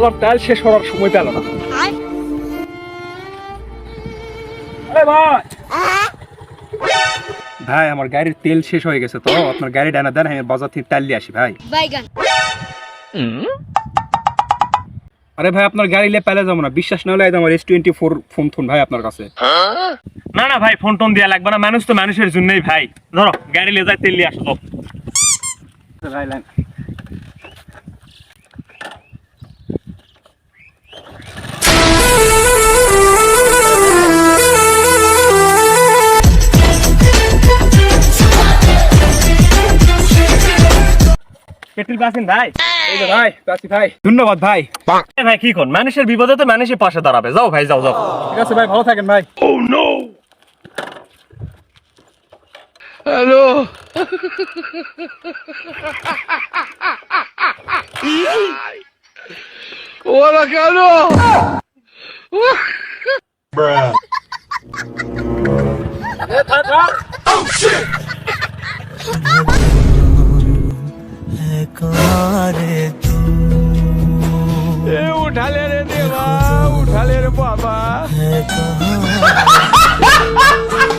শালার তেল শেষ হওয়ার সময় পেল না। ভাই আমার গাড়ির তেল শেষ হয়ে গেছে, তো আপনার গাড়ি ডানা দেন, আমি বাজার থেকে তেল দিয়ে আসি ভাই। আরে ভাই আপনার গাড়ি নিয়ে পেলে যাবো না, বিশ্বাস না হলে আমার S24 ফোন ফোন ভাই আপনার কাছে। না না ভাই, ফোন টোন দেওয়া লাগবে না, মানুষ তো মানুষের জন্যই ভাই। ধরো গাড়ি নিয়ে যাই, তেল নিয়ে আসো তো ভাই লাইন। পেট্রোল পাচ্ছেন ভাই? এই যে ভাই পাচ্ছি ভাই, ধন্যবাদ ভাই। ভাই কি কোন, মানুষের বিপদে তো মানুষের পাশে দাঁড়াবে। যাও ভাই, যাও যাও। ঠিক আছে ভাই, ভালো থাকেন ভাই। হ্যালো ওরা কেন उठा ले रे देवा, उठा ले रे बाबा।